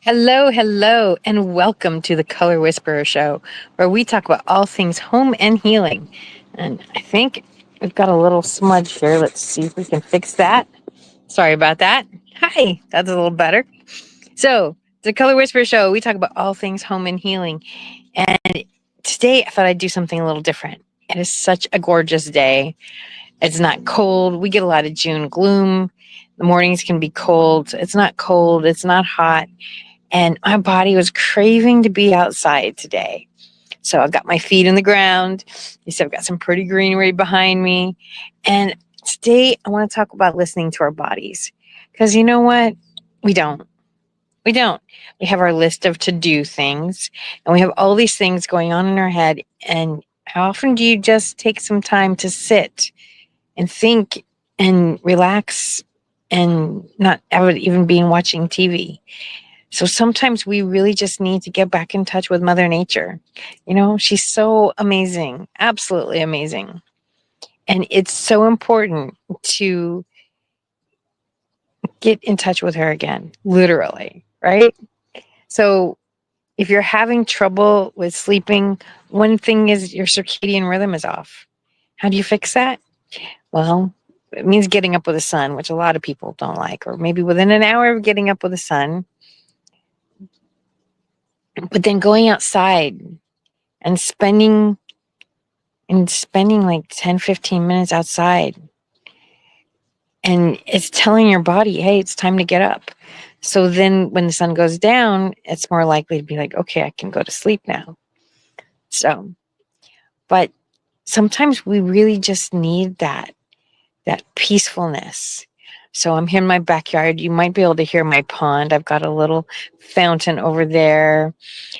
Hello, hello, and welcome to the Color Whisperer Show, where we talk about all things home and healing. And I think we've got a little smudge here. Let's see if we can fix that. Sorry about that. Hi, that's a little better. So, the Color Whisperer Show, we talk about all things home and healing. And today I thought I'd do something a little different. It is such a gorgeous day. It's not cold. We get a lot of June gloom. The mornings can be cold. It's not cold. It's not hot. And my body was craving to be outside today. So I've got my feet in the ground. You see, I've got some pretty greenery behind me. And today I want to talk about listening to our bodies. Because you know what? We don't. We don't. We have our list of to-do things, and we have all these things going on in our head. And how often do you just take some time to sit and think and relax and not ever even being watching TV? So sometimes we really just need to get back in touch with Mother Nature. You know, she's so amazing, absolutely amazing. And it's so important to get in touch with her again, literally, right? So if you're having trouble with sleeping, one thing is your circadian rhythm is off. How do you fix that? Well, it means getting up with the sun, which a lot of people don't like, or maybe within an hour of getting up with the sun, but then going outside and spending like 10, 15 minutes outside. And it's telling your body, hey, it's time to get up. So then when the sun goes down, it's more likely to be like, okay, I can go to sleep now. So, but sometimes we really just need that peacefulness. So I'm here in my backyard. You might be able to hear my pond. I've got a little fountain over there.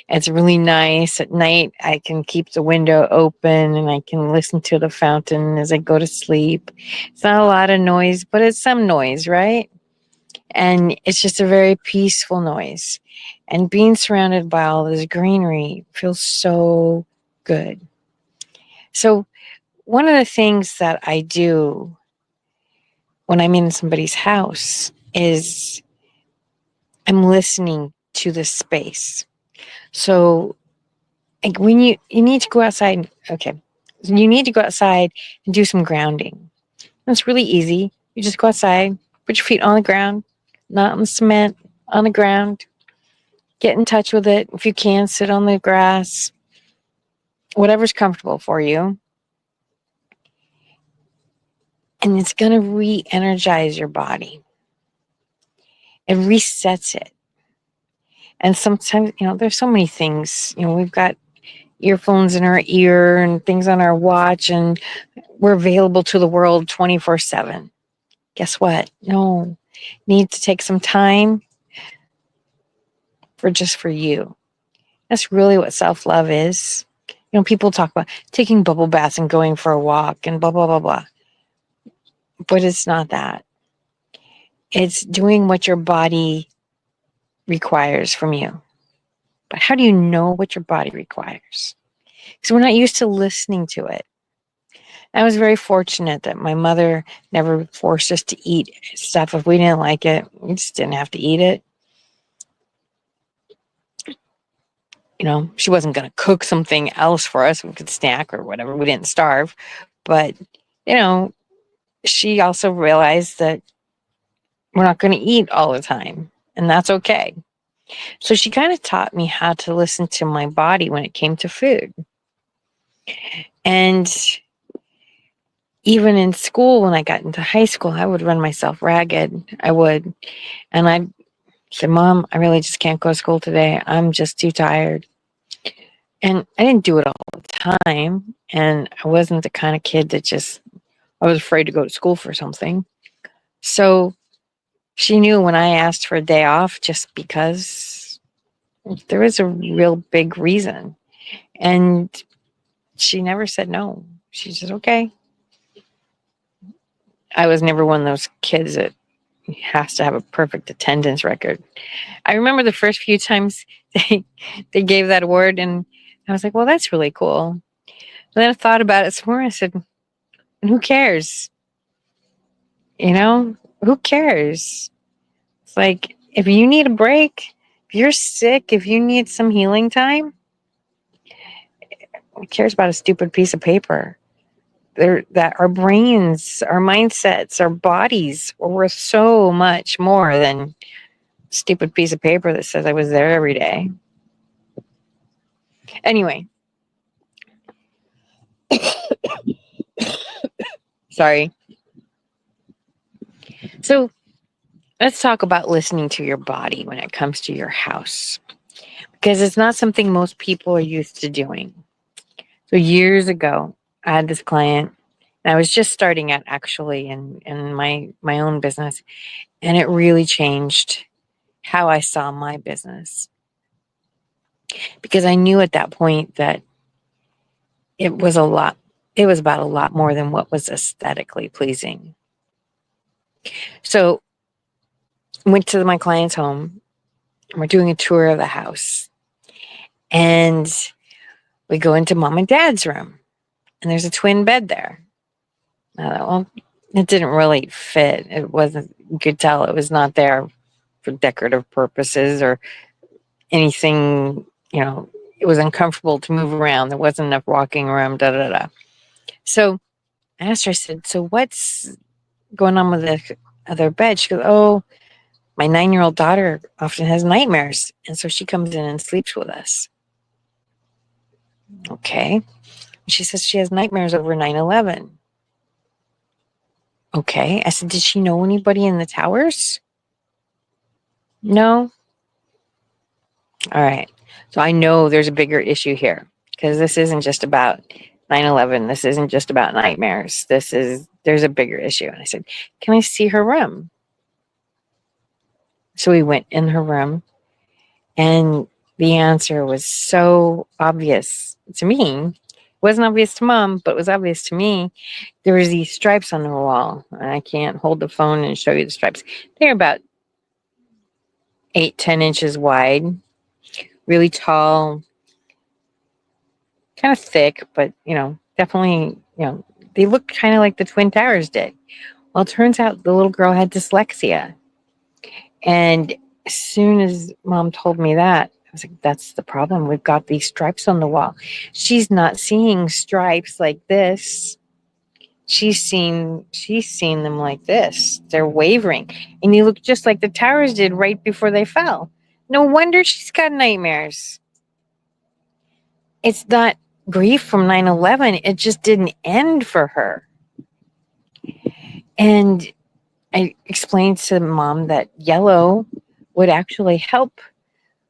It's really nice. At night, I can keep the window open and I can listen to the fountain as I go to sleep. It's not a lot of noise, but it's some noise, right? And it's just a very peaceful noise. And being surrounded by all this greenery feels so good. So, one of the things that I do when I'm in somebody's house is I'm listening to the space. So, like when you need to go outside, okay, you need to go outside and do some grounding. It's really easy. You just go outside, put your feet on the ground, not on the cement, on the ground. Get in touch with it. If you can, sit on the grass, whatever's comfortable for you. And it's going to re-energize your body. It resets it. And sometimes, there's so many things. We've got earphones in our ear and things on our watch, and we're available to the world 24/7. Guess what? No, need to take some time for you. That's really what self-love is. People talk about taking bubble baths and going for a walk and blah, blah, blah, blah. But it's not that. It's doing what your body requires from you. But how do you know what your body requires? Because we're not used to listening to it. I was very fortunate that my mother never forced us to eat stuff. If we didn't like it, we just didn't have to eat it. She wasn't going to cook something else for us. We could snack or whatever. We didn't starve. But, she also realized that we're not going to eat all the time. And that's okay. So she kind of taught me how to listen to my body when it came to food. And even in school, when I got into high school, I would run myself ragged. I would. And I'd say, Mom, I really just can't go to school today. I'm just too tired. And I didn't do it all the time. And I wasn't the kind of kid that I was afraid to go to school for something. So she knew when I asked for a day off, just because there was a real big reason. And she never said no. She said, okay. I was never one of those kids that has to have a perfect attendance record. I remember the first few times they gave that award, and I was like, well, that's really cool. And then I thought about it some more. I said, and who cares? Who cares? It's like, if you need a break, if you're sick, if you need some healing time, who cares about a stupid piece of paper? That our brains, our mindsets, our bodies are worth so much more than a stupid piece of paper that says I was there every day. Anyway, sorry. So let's talk about listening to your body when it comes to your house, because it's not something most people are used to doing. So years ago, I had this client, and I was just starting out actually in my own business, and it really changed how I saw my business, because I knew at that point that it was about a lot more than what was aesthetically pleasing. So I went to my client's home, and we're doing a tour of the house, and we go into mom and dad's room, and there's a twin bed there. I thought, well, it didn't really fit. It wasn't, you could tell it was not there for decorative purposes or anything, it was uncomfortable to move around. There wasn't enough walking room, da da da. So I asked her, I said, so what's going on with the other bed? She goes, oh, my 9-year-old daughter often has nightmares, and so she comes in and sleeps with us. Okay. She says she has nightmares over 9/11. Okay. I said, did she know anybody in the towers? No. All right. So I know there's a bigger issue here, because this isn't just about 9/11. This isn't just about nightmares. There's a bigger issue. And I said, can I see her room? So we went in her room, and the answer was so obvious to me. It wasn't obvious to mom, but it was obvious to me. There was these stripes on the wall. I can't hold the phone and show you the stripes. They're about 8-10 inches wide, really tall, kind of thick, but definitely, they look kind of like the Twin Towers did. Well, it turns out the little girl had dyslexia. And as soon as mom told me that, I was like, that's the problem. We've got these stripes on the wall. She's not seeing stripes like this. She's seen them like this. They're wavering. And they look just like the towers did right before they fell. No wonder she's got nightmares. It's not grief from 9/11. It just didn't end for her. And I explained to mom that yellow would actually help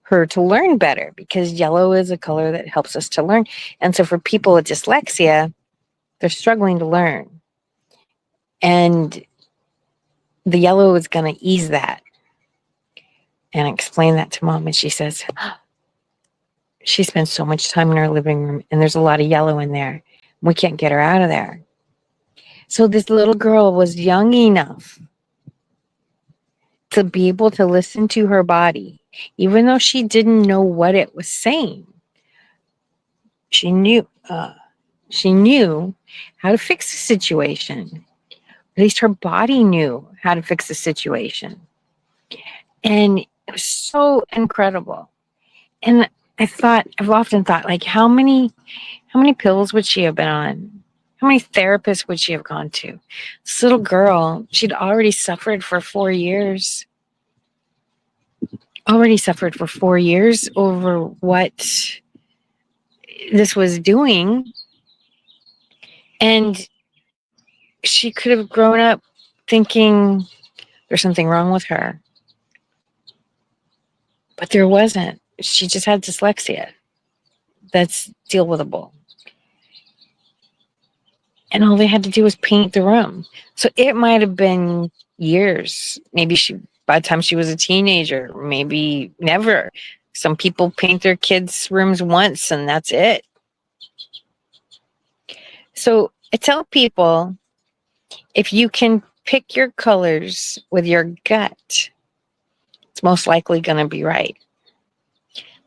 her to learn better, because yellow is a color that helps us to learn. And so for people with dyslexia, they're struggling to learn. And the yellow is going to ease that. And I explained that to mom, and she says, she spends so much time in her living room, and there's a lot of yellow in there. We can't get her out of there. So this little girl was young enough to be able to listen to her body, even though she didn't know what it was saying. She knew how to fix the situation. At least her body knew how to fix the situation. And it was so incredible. And I've often thought, like, how many pills would she have been on? How many therapists would she have gone to? This little girl, she'd already suffered for 4 years. Over what this was doing. And she could have grown up thinking there's something wrong with her. But there wasn't. She just had dyslexia. That's deal withable. And all they had to do was paint the room. So it might have been years. Maybe by the time she was a teenager, maybe never. Some people paint their kids' rooms once and that's it. So I tell people, if you can pick your colors with your gut, it's most likely going to be right.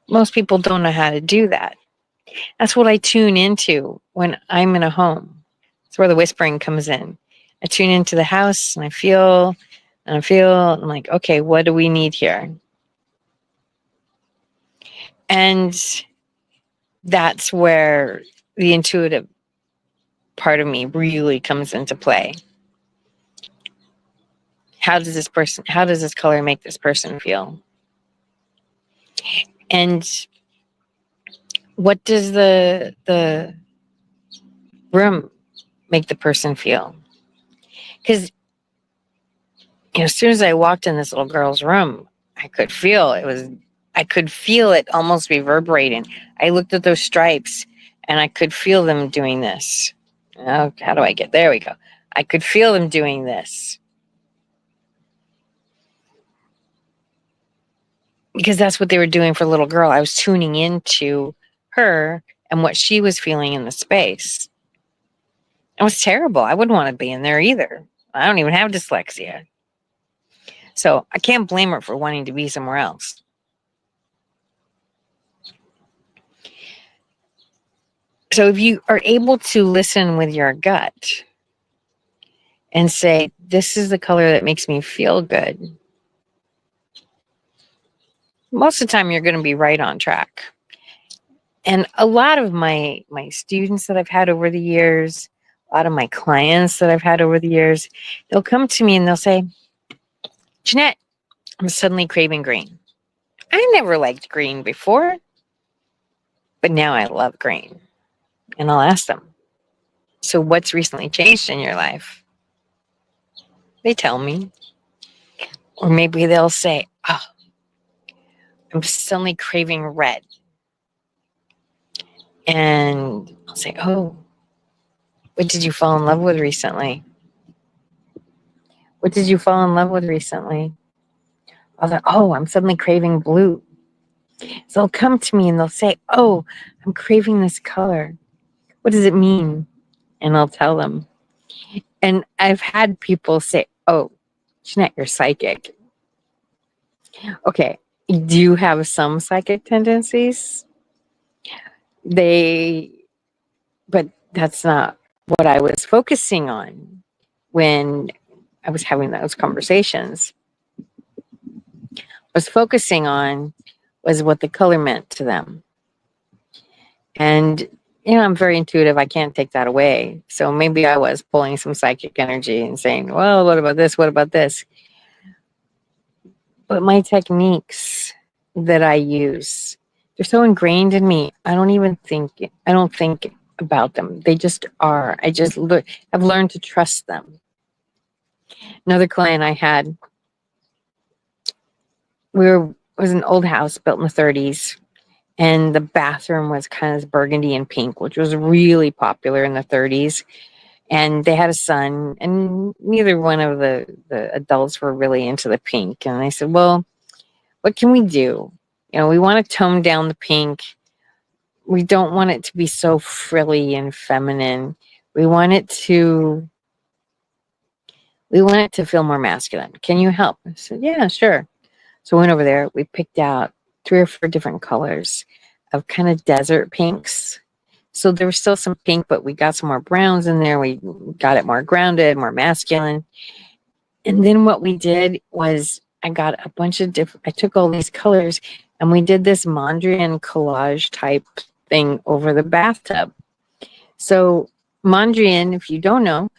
Most people don't know how to do that. That's what I tune into when I'm in a home. That's where the whispering comes in. I tune into the house and I feel And I'm like, okay, what do we need here? And that's where the intuitive part of me really comes into play. How does this color make this person feel? And what does the room make the person feel? Because as soon as I walked in this little girl's room, I could feel it almost reverberating. I looked at those stripes and I could feel them doing this. Oh, how do I get there? We go. I could feel them doing this. Because that's what they were doing for the little girl. I was tuning into her and what she was feeling in the space. It was terrible. I wouldn't want to be in there either. I don't even have dyslexia. So I can't blame her for wanting to be somewhere else. So if you are able to listen with your gut and say, this is the color that makes me feel good, most of the time you're going to be right on track. And a lot of my students that I've had over the years, a lot of my clients that I've had over the years, they'll come to me and they'll say, Jeanette, I'm suddenly craving green. I never liked green before, but now I love green. And I'll ask them, so what's recently changed in your life? They tell me. Or maybe they'll say, oh, I'm suddenly craving red. And I'll say, oh, what did you fall in love with recently? What did you fall in love with recently? I'll say, oh, I'm suddenly craving blue. So they'll come to me and they'll say, oh, I'm craving this color. What does it mean? And I'll tell them. And I've had people say, oh, Jeanette, you're psychic. Okay, do you have some psychic tendencies? But that's not what I was focusing on when I was having those conversations. Was focusing on was what the color meant to them. And, I'm very intuitive. I can't take that away. So maybe I was pulling some psychic energy and saying, well, what about this? What about this? But my techniques that I use, they're so ingrained in me. I don't think about them. They just are. I've learned to trust them. Another client I had, was an old house built in the 30s, and the bathroom was kind of burgundy and pink, which was really popular in the 30s. And they had a son, and neither one of the adults were really into the pink. And I said, well, what can we do? We want to tone down the pink. We don't want it to be so frilly and feminine. We want it to feel more masculine. Can you help? I said, yeah, sure. So I went over there. We picked out 3 or 4 different colors of kind of desert pinks. So there was still some pink, but we got some more browns in there. We got it more grounded, more masculine. And then what we did was I got a bunch of I took all these colors and we did this Mondrian collage type thing over the bathtub. So Mondrian, if you don't know,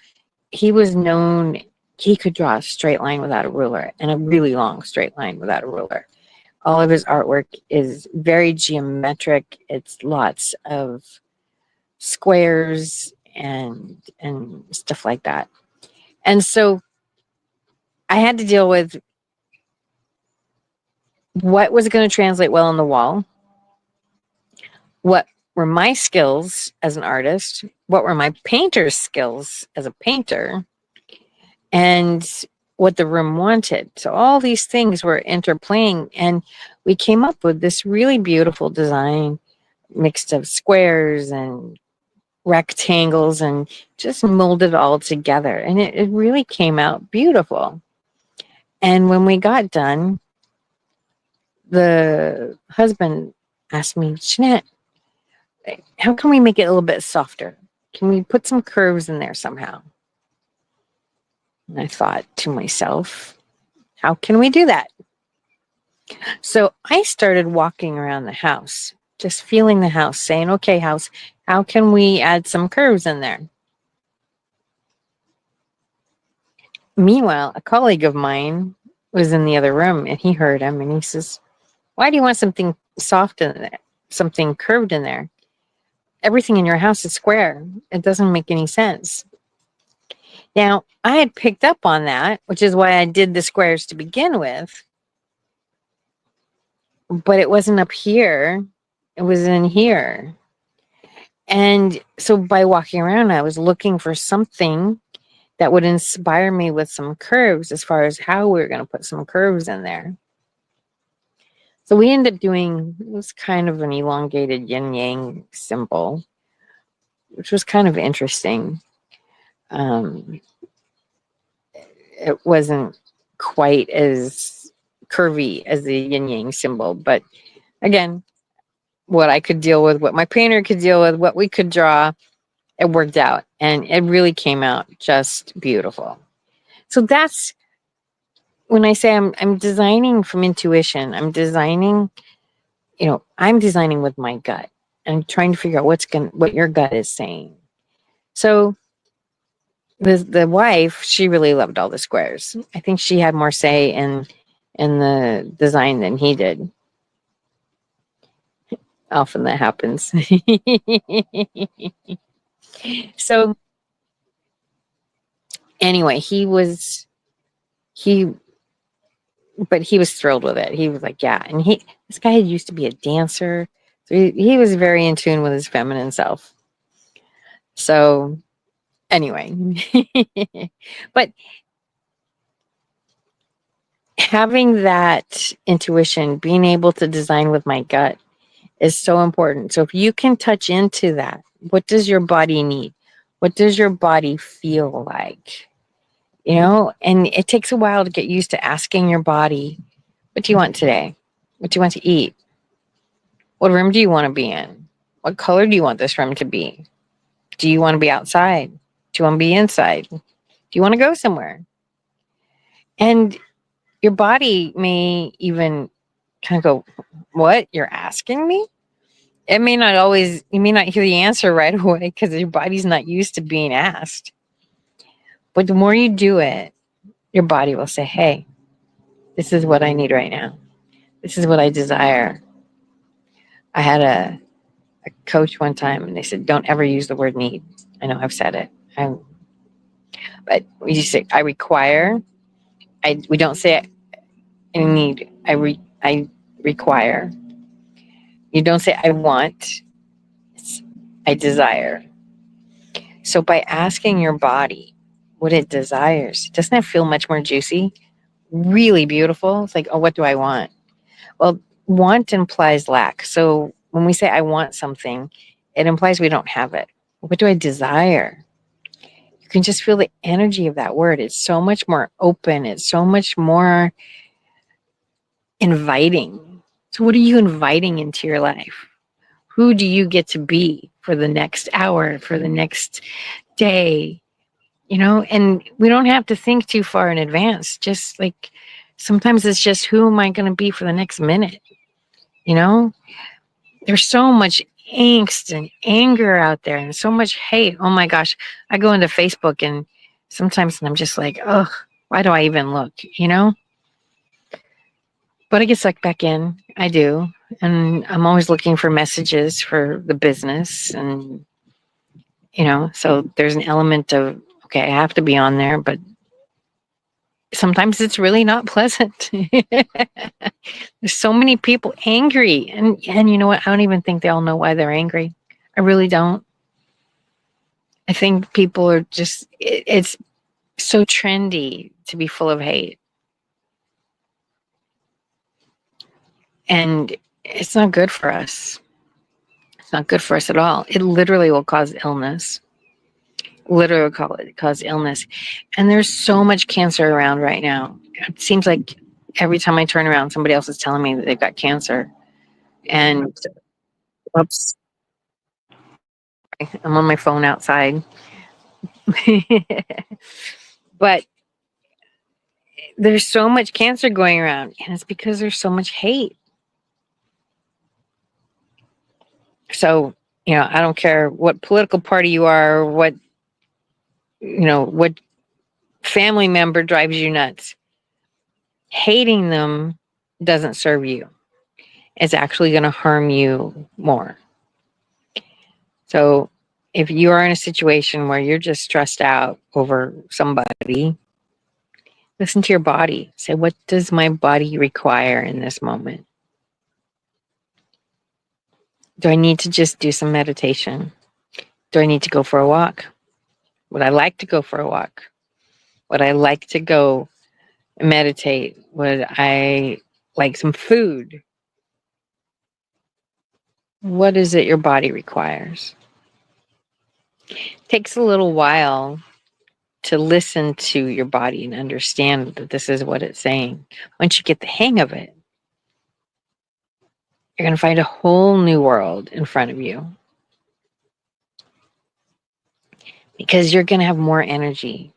he was known, he could draw a straight line without a ruler, and a really long straight line without a ruler. All of his artwork is very geometric. It's lots of squares and stuff like that. And so I had to deal with what was going to translate well on the wall, what were my skills as an artist, what were my painter's skills as a painter, and what the room wanted. So all these things were interplaying, and we came up with this really beautiful design mixed of squares and rectangles, and just molded it all together. And it really came out beautiful. And when we got done, the husband asked me, Jeanette, how can we make it a little bit softer? Can we put some curves in there somehow? And I thought to myself, How can we do that? So I started walking around the house, just feeling the house, saying, okay, house, how can we add some curves in there? Meanwhile, a colleague of mine was in the other room and he heard him and he says, why do you want something soft in there, something curved in there? Everything in your house is square. It doesn't make any sense. Now, I had picked up on that, which is why I did the squares to begin with, but it wasn't up here. It was in here. And so by walking around, I was looking for something that would inspire me with some curves as far as how we were going to put some curves in there. So we ended up doing, it was kind of an elongated yin yang symbol, which was kind of interesting. It wasn't quite as curvy as the yin yang symbol, but again, what I could deal with, what my painter could deal with, what we could draw, it worked out and it really came out just beautiful. So that's when I say I'm designing from intuition. I'm designing, I'm designing with my gut. I'm trying to figure out what your gut is saying. So the wife, she really loved all the squares. I think she had more say in the design than he did. Often that happens. So anyway, he but he was thrilled with it. He was like, yeah. And this guy used to be a dancer. So he was very in tune with his feminine self. So anyway, but having that intuition, being able to design with my gut is so important. So if you can touch into that, what does your body need? What does your body feel like? And it takes a while to get used to asking your body, what do you want today? What do you want to eat? What room do you want to be in? What color do you want this room to be? Do you want to be outside? Do you want to be inside? Do you want to go somewhere? And your body may even kind of go, what? You're asking me? You may not hear the answer right away because your body's not used to being asked. But the more you do it, your body will say, hey, this is what I need right now. This is what I desire. I had a coach one time and they said, don't ever use the word need. I know I've said it. But we just say, I require. We don't say I need. I require. You don't say I want. It's I desire. So by asking your body what it desires, doesn't that feel much more juicy? Really beautiful. It's like, oh, what do I want? Well, want implies lack. So when we say I want something, it implies we don't have it. What do I desire? You can just feel the energy of that word. It's so much more open. It's so much more inviting. So what are you inviting into your life? Who do you get to be for the next hour, for the next day? And we don't have to think too far in advance. Just like sometimes it's just who am I going to be for the next minute? There's so much angst and anger out there and so much hate. Oh my gosh. I go into Facebook and sometimes I'm just like, oh, why do I even look? But I get sucked back in. I do. And I'm always looking for messages for the business. And, so there's an element of, okay, I have to be on there, but sometimes it's really not pleasant. There's so many people angry. And you know what? I don't even think they all know why they're angry. I really don't. I think people are just, it's so trendy to be full of hate. And it's not good for us. It's not good for us at all. It literally will cause illness. Literally will cause illness. And there's so much cancer around right now. It seems like every time I turn around, somebody else is telling me that they've got cancer. And oops, I'm on my phone outside. But there's so much cancer going around, and it's because there's so much hate. So, I don't care what political party you are, or what family member drives you nuts. Hating them doesn't serve you. It's actually going to harm you more. So, if you are in a situation where you're just stressed out over somebody, listen to your body. Say, what does my body require in this moment? Do I need to just do some meditation? Do I need to go for a walk? Would I like to go for a walk? Would I like to go meditate? Would I like some food? What is it your body requires? It takes a little while to listen to your body and understand that this is what it's saying. Once you get the hang of it, you're going to find a whole new world in front of you, because you're going to have more energy.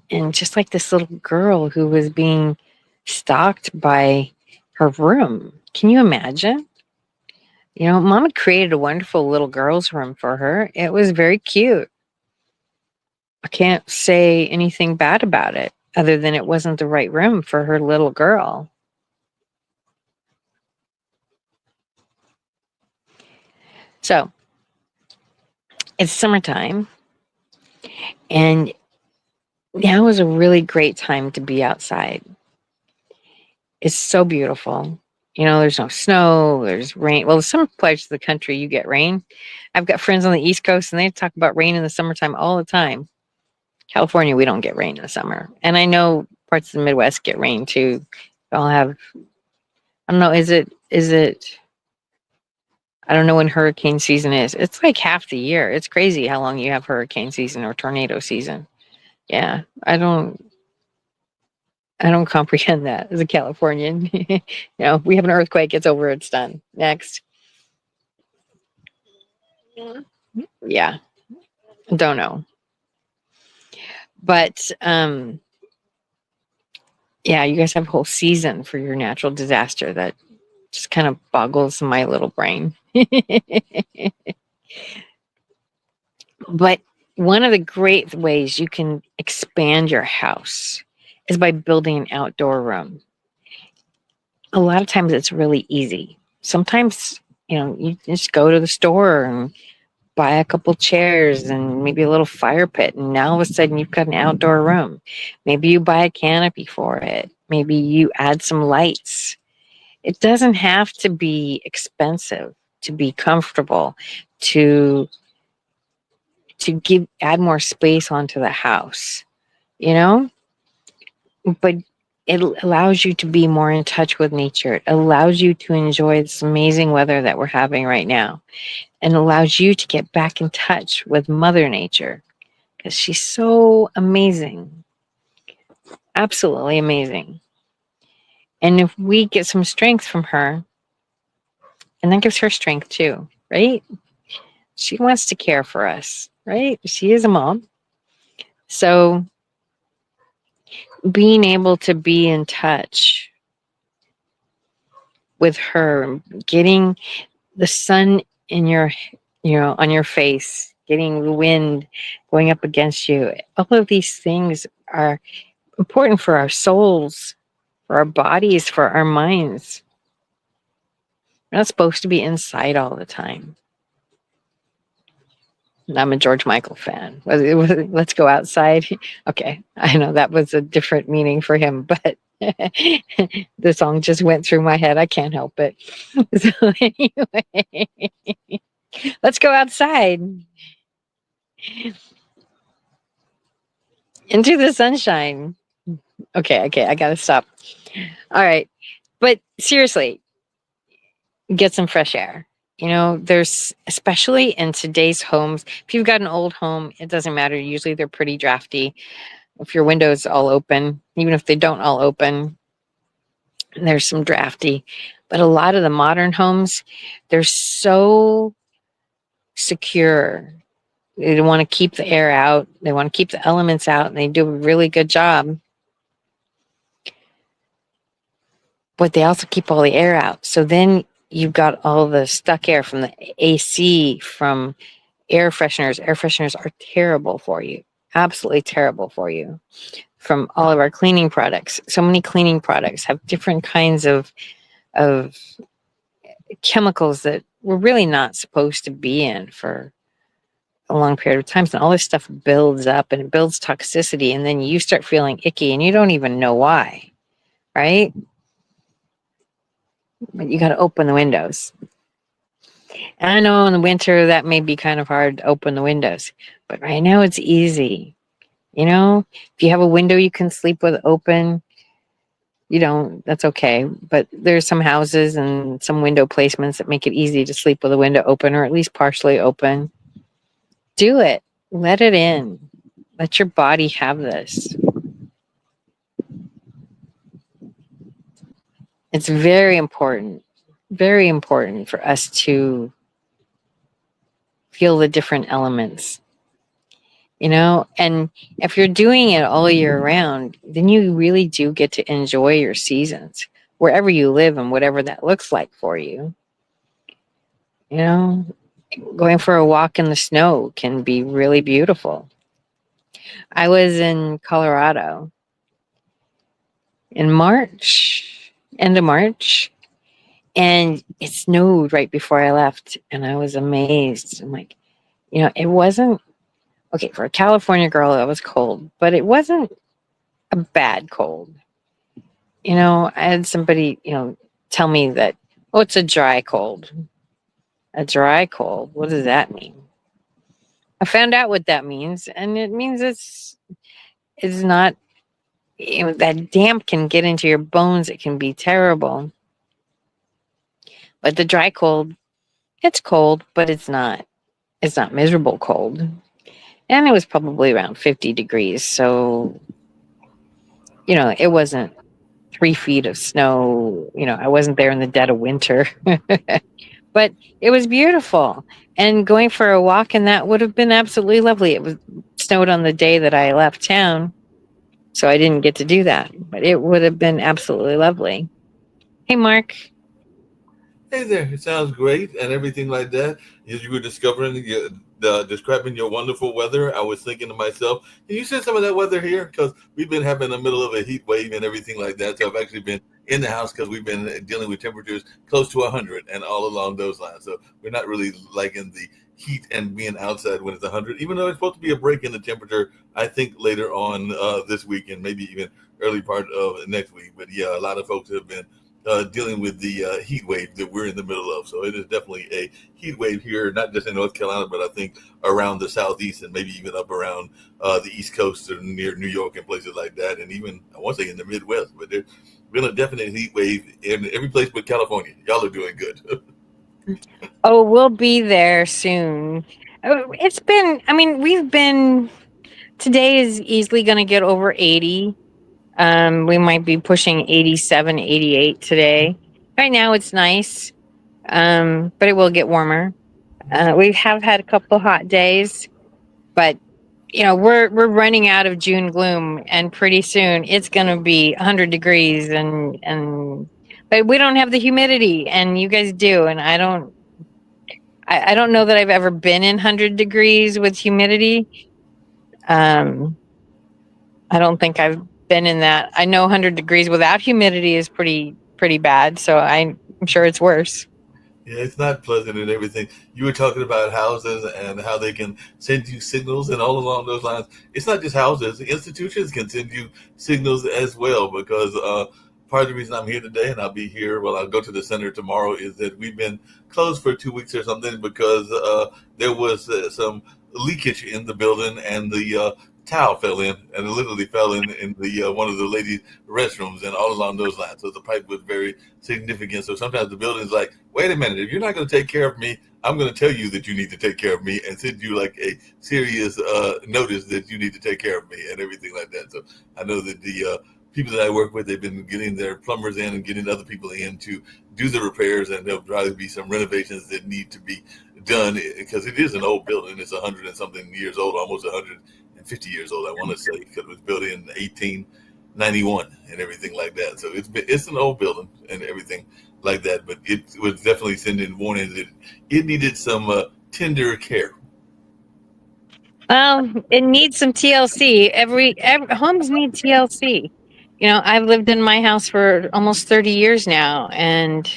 And just like this little girl who was being stalked by her room, can you imagine? Mom had created a wonderful little girl's room for her. It was very cute. I can't say anything bad about it other than it wasn't the right room for her little girl. So it's summertime, and now is a really great time to be outside. It's so beautiful. There's no snow, there's rain. Well, some parts of the country you get rain. I've got friends on the East Coast and they talk about rain in the summertime all the time. California, we don't get rain in the summer. And I know parts of the Midwest get rain too. I'll have, I don't know, is it, I don't know when hurricane season is. It's like half the year. It's crazy how long you have hurricane season or tornado season. Yeah, I don't comprehend that as a Californian. We have an earthquake, it's over, it's done. Next. Yeah, don't know. But yeah, you guys have a whole season for your natural disaster that just kind of boggles my little brain. But one of the great ways you can expand your house is by building an outdoor room. A lot of times it's really easy. Sometimes, you just go to the store and buy a couple chairs and maybe a little fire pit, and now all of a sudden you've got an outdoor room. Maybe you buy a canopy for it. Maybe you add some lights. It doesn't have to be expensive to be comfortable, to add more space onto the house, but it allows you to be more in touch with nature. It allows you to enjoy this amazing weather that we're having right now, and allows you to get back in touch with Mother Nature, because she's so amazing, absolutely amazing. And if we get some strength from her, and that gives her strength too, right? She wants to care for us, right? She is a mom. So being able to be in touch with her, getting the sun in your, on your face, getting the wind going up against you, all of these things are important for our souls, for our bodies, for our minds. We're not supposed to be inside all the time. I'm a George Michael fan. Let's go outside. Okay, I know that was a different meaning for him, but the song just went through my head. I can't help it. So anyway, let's go outside into the sunshine. Okay, I gotta stop. All right, but seriously, get some fresh air. There's, especially in today's homes, if you've got an old home, it doesn't matter. Usually they're pretty drafty. If your windows all open, even if they don't all open, there's some drafty. But a lot of the modern homes, they're so secure. They want to keep the air out. They want to keep the elements out, and they do a really good job. but they also keep all the air out. So then you've got all the stuck air from the AC, from air fresheners. Air fresheners are terrible for you, absolutely terrible for you. From all of our cleaning products, so many cleaning products have different kinds of chemicals that we're really not supposed to be in for a long period of time. And all this stuff builds up and it builds toxicity, and then you start feeling icky and you don't even know why, right? But you got to open the windows. And I know in the winter that may be kind of hard to open the windows, but right now it's easy. You know, if you have a window you can sleep with open, you don't, that's okay. But there's some houses and some window placements that make it easy to sleep with a window open or at least partially open. Do it. Let it in. Let your body have this. It's very important for us to feel the different elements, you know, and if you're doing it all year round, then you really do get to enjoy your seasons wherever you live and whatever that looks like for you. You know, going for a walk in the snow can be really beautiful. I was in Colorado in March, end of March, and it snowed right before I left, and I was amazed. I'm like, you know, it wasn't okay for a California girl. It was cold, but it wasn't a bad cold. You know, I had somebody, you know, tell me that, oh, it's a dry cold. A dry cold. What does that mean? I found out what that means, and it means it's not. You know, that damp can get into your bones. It can be terrible. But the dry cold, it's cold, but it's not. It's not miserable cold. And it was probably around 50 degrees. So, you know, it wasn't 3 feet of snow. You know, I wasn't there in the dead of winter. But it was beautiful. And going for a walk in that would have been absolutely lovely. It was snowed on the day that I left town, so I didn't get to do that. But it would have been absolutely lovely. Hey, Mark. Hey there, it sounds great and everything like that. As you were describing your wonderful weather, I was thinking to myself, can you send some of that weather here? Because we've been having the middle of a heat wave and everything like that. So I've actually been in the house because we've been dealing with temperatures close to 100 and all along those lines. So we're not really liking the heat and being outside when it's 100, even though it's supposed to be a break in the temperature, I think later on this week and maybe even early part of next week. But yeah, a lot of folks have been dealing with the heat wave that we're in the middle of. So it is definitely a heat wave here, not just in North Carolina, but I think around the southeast and maybe even up around the East Coast or near New York and places like that, and even I want to say in the Midwest. But there's been a definite heat wave in every place but California. Y'all are doing good. Oh, we'll be there soon. It's been, I mean, today is easily going to get over 80. We might be pushing 87, 88 today. Right now it's nice, but it will get warmer. We have had a couple of hot days, but you know we're running out of June gloom, and pretty soon it's going to be 100 degrees, and but we don't have the humidity, and you guys do, and I don't know that I've ever been in 100 degrees with humidity. Um, I don't think I've been in that. I know 100 degrees without humidity is pretty bad, so I'm sure it's worse. Yeah, it's not pleasant and everything. You were talking about houses and how they can send you signals and all along those lines. It's not just houses. Institutions can send you signals as well because part of the reason I'm here today and I'll be here, well, I'll go to the center tomorrow, is that we've been closed for 2 weeks or something because there was some leakage in the building and the towel fell in and it literally fell in the one of the ladies' restrooms and all along those lines. So the pipe was very significant. So sometimes the building's like, wait a minute, if you're not going to take care of me, I'm going to tell you that you need to take care of me and send you like a serious notice that you need to take care of me and everything like that. So I know that the people that I work with, they've been getting their plumbers in and getting other people in to do the repairs, and there'll probably be some renovations that need to be done because it is an old building. It's 100 and something years old, almost 150 years old, I want to say, because it was built in '91 and everything like that. So it's an old building and everything like that, but it was definitely sending warnings that it needed some tender care. Well, it needs some TLC. Every homes need TLC. I've lived in my house for almost 30 years now, and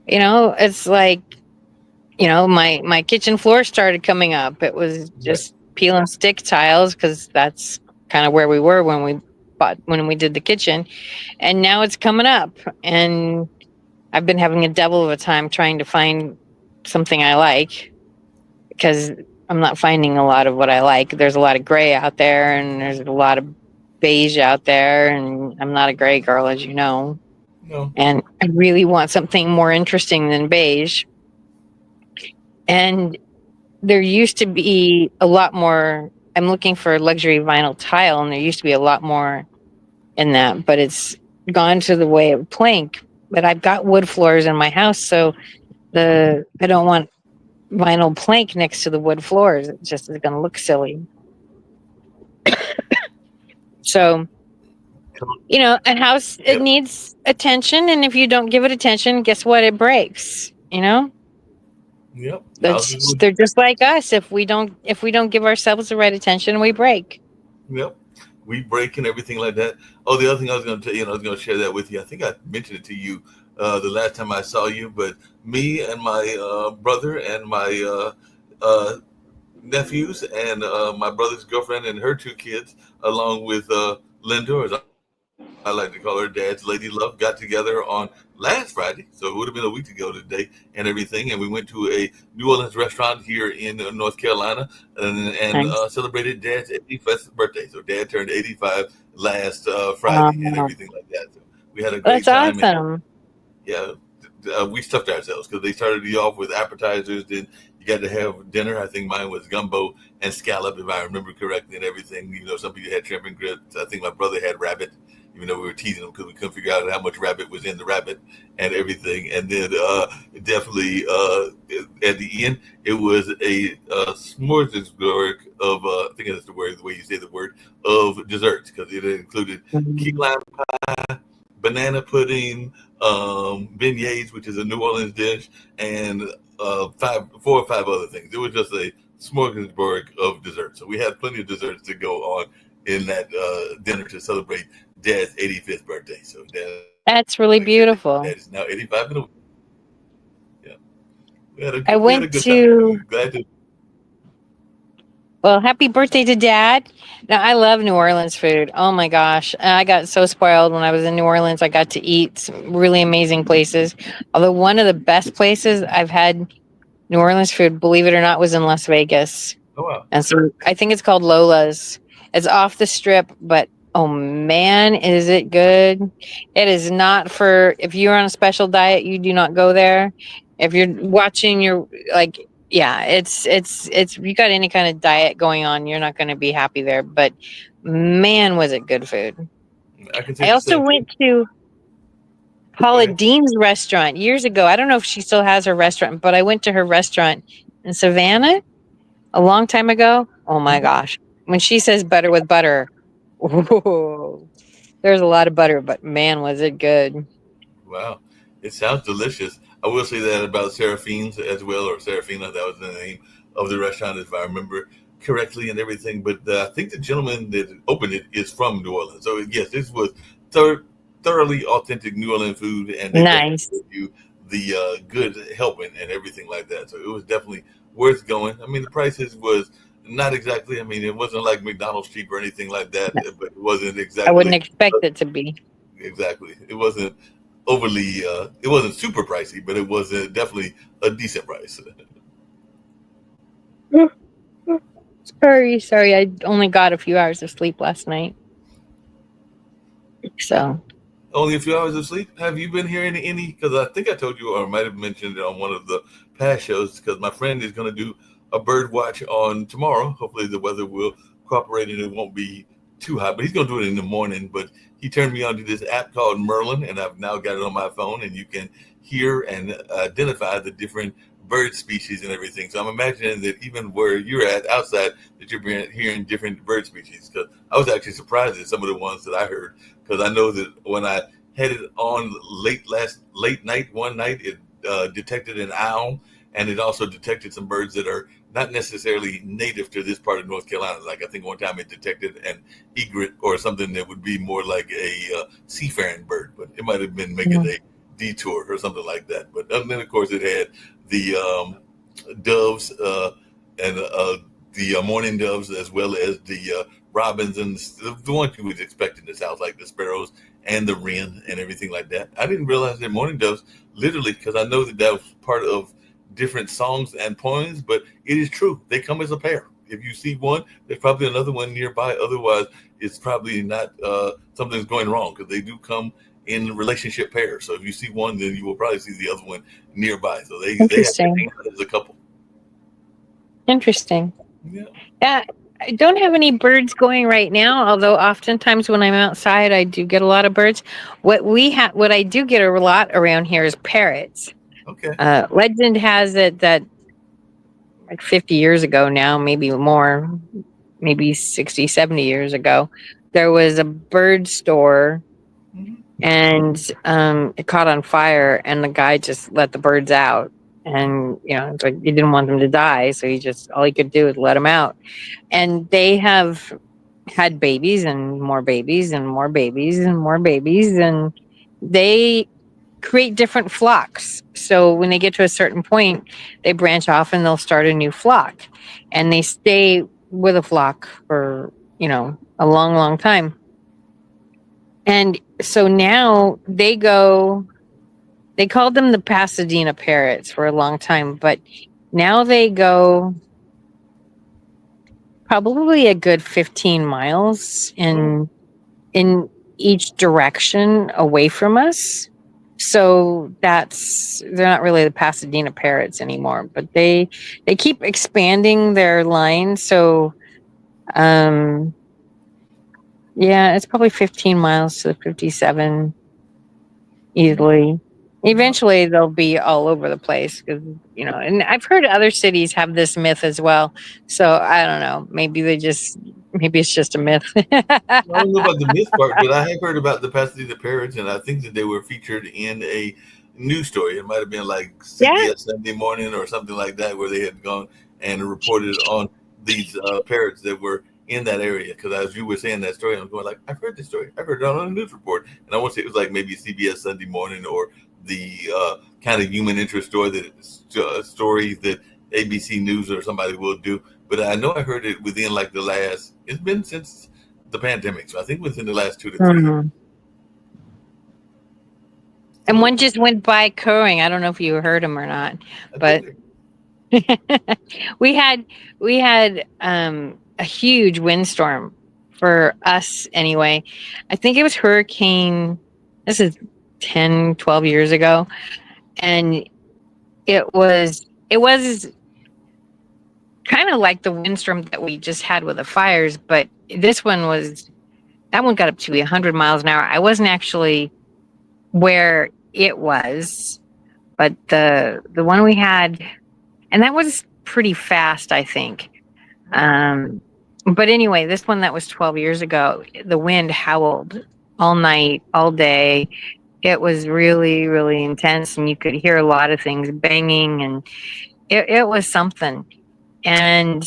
it's like, my kitchen floor started coming up. It was just peel and stick tiles because that's kind of where we were when we did the kitchen, and now it's coming up, and I've been having a devil of a time trying to find something I like because I'm not finding a lot of what I like. There's a lot of gray out there, and there's a lot of beige out there, and I'm not a gray girl, as you know. No. And I really want something more interesting than beige. And there used to be a lot more. I'm looking for luxury vinyl tile, and there used to be a lot more in that, but it's gone to the way of plank. But I've got wood floors in my house, so I don't want vinyl plank next to the wood floors. It just is going to look silly. So, a house, it needs attention, and if you don't give it attention, guess what? It breaks. Yep. They're just like us. If we don't give ourselves the right attention, we break. Yep. We break and everything like that. Oh, the other thing I was going to tell you, and I was going to share that with you. I think I mentioned it to you the last time I saw you, but me and my brother and my nephews and my brother's girlfriend and her two kids, along with Linda, or as I like to call her, Dad's Lady Love, got together on last Friday, so it would have been a week ago today and everything, and we went to a New Orleans restaurant here in North Carolina and Nice. celebrated Dad's 85th birthday. So Dad turned 85 last Friday and everything like that. So we had a great time. That's awesome. We stuffed ourselves because they started you off with appetizers, then you got to have dinner. I think mine was gumbo and scallop, if I remember correctly, and everything. Some people had shrimp and grits. I think my brother had rabbit, even though we were teasing him because we couldn't figure out how much rabbit was in the rabbit and everything. And then definitely at the end, it was a smorgasbord of, I think that's the way you say the word, of desserts, because it included key lime pie, banana pudding, beignets, which is a New Orleans dish, and 4 or 5 other things. It was just a smorgasbord of desserts. So we had plenty of desserts to go on in that dinner to celebrate Dad's 85th birthday. So that's really beautiful. Dad is now 85 in a week. Yeah, I went to. Glad to. Well, happy birthday to Dad. Now, I love New Orleans food. Oh my gosh. I got so spoiled when I was in New Orleans. I got to eat some really amazing places. Although one of the best places I've had New Orleans food, believe it or not, was in Las Vegas. Oh, wow. And so I think it's called Lola's. It's off the strip, but oh man, is it good. It is not for, if you're on a special diet, you do not go there. If you're watching it's you got any kind of diet going on, you're not going to be happy there. But man, was it good food. I also went to Paula Dean's restaurant years ago. I don't know if she still has her restaurant, but I went to her restaurant in Savannah a long time ago. Oh my gosh. When she says butter with butter, whoa, there's a lot of butter, but man, was it good. Wow. It sounds delicious. I will say that about Seraphine's as well, or Serafina, that was the name of the restaurant, if I remember correctly and everything. But I think the gentleman that opened it is from New Orleans. So, yes, this was thoroughly authentic New Orleans food, and they nice. gave you the good helping and everything like that. So it was definitely worth going. I mean, the prices was not exactly, it wasn't like McDonald's cheap or anything like that, but it wasn't exactly. I wouldn't expect it to be. Exactly. It wasn't overly, it wasn't super pricey, but it was definitely a decent price. Sorry. I only got a few hours of sleep last night. So. Only a few hours of sleep? Have you been hearing any? Because I think I told you, or might have mentioned it on one of the past shows, because my friend is going to do a bird watch on tomorrow. Hopefully the weather will cooperate and it won't be too hot, but he's going to do it in the morning. But he turned me on to this app called Merlin, and I've now got it on my phone, and you can hear and identify the different bird species and everything. So I'm imagining that even where you're at outside, that you're hearing different bird species. Because I was actually surprised at some of the ones that I heard. Because I know that when I headed on late night one night, it detected an owl, and it also detected some birds that are not necessarily native to this part of North Carolina. Like I think one time it detected an egret or something that would be more like a seafaring bird, but it might have been making a detour or something like that. But then of course it had the doves and the mourning doves, as well as the robins and the ones you would expect in the South, like the sparrows and the wren and everything like that. I didn't realize that mourning doves, literally, because I know that that was part of different songs and poems, but it is true. They come as a pair. If you see one, there's probably another one nearby. Otherwise, it's probably not something's going wrong, because they do come in relationship pairs. So if you see one, then you will probably see the other one nearby. So they have to hang out as a couple. Interesting. Yeah. I don't have any birds going right now, although oftentimes when I'm outside, I do get a lot of birds. What I do get a lot around here is parrots. Okay. Legend has it that like 50 years ago now, maybe more, maybe 60, 70 years ago, there was a bird store, and it caught on fire, and the guy just let the birds out. And, it's like he didn't want them to die, so all he could do was let them out. And they have had babies and more babies and more babies and more babies, and they create different flocks. So when they get to a certain point, they branch off and they'll start a new flock, and they stay with a flock for, a long, long time. And so now they called them the Pasadena parrots for a long time, but now they go probably a good 15 miles in each direction away from us. So they're not really the Pasadena parrots anymore, but they keep expanding their line. So, it's probably 15 miles to the 57 easily. Eventually they'll be all over the place, because, and I've heard other cities have this myth as well. So I don't know. Maybe it's just a myth. I don't know about the myth part, but I have heard about the Pasadena parrots, and I think that they were featured in a news story. It might have been like CBS Sunday Morning or something like that, where they had gone and reported on these parrots that were in that area. Because as you were saying that story, I'm going like, I've heard this story. I've heard it on a news report. And I want to say it was like maybe CBS Sunday Morning, or the kind of human interest story that ABC News or somebody will do. But I know I heard it within like it's been since the pandemic. So I think within the last 2 to 3 years. And one just went by crowing. I don't know if you heard him or not, but we had a huge windstorm for us anyway. I think it was hurricane. This is 10, 12 years ago. And it was kind of like the windstorm that we just had with the fires, but that one got up to 100 miles an hour. I wasn't actually where it was, but the one we had, and that was pretty fast, I think. But anyway, this one that was 12 years ago, the wind howled all night, all day. It was really, really intense, and you could hear a lot of things banging, and it was something. And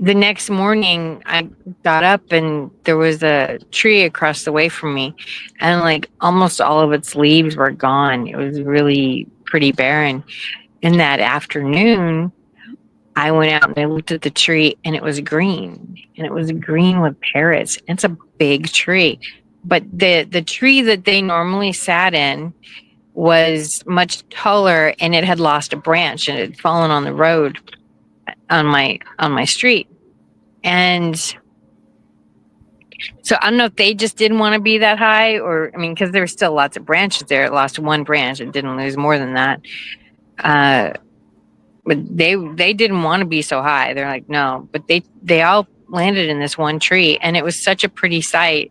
the next morning I got up, and there was a tree across the way from me, and like almost all of its leaves were gone. It was really pretty barren. And that afternoon, I went out and I looked at the tree, and it was green, and it was green with parrots. It's a big tree, but the tree that they normally sat in was much taller, and it had lost a branch, and it had fallen on the road on my street. And so I don't know if they just didn't want to be that high, or because there were still lots of branches there. It lost one branch. It didn't lose more than that. But they didn't want to be so high. They're like, no. But they all landed in this one tree, and it was such a pretty sight,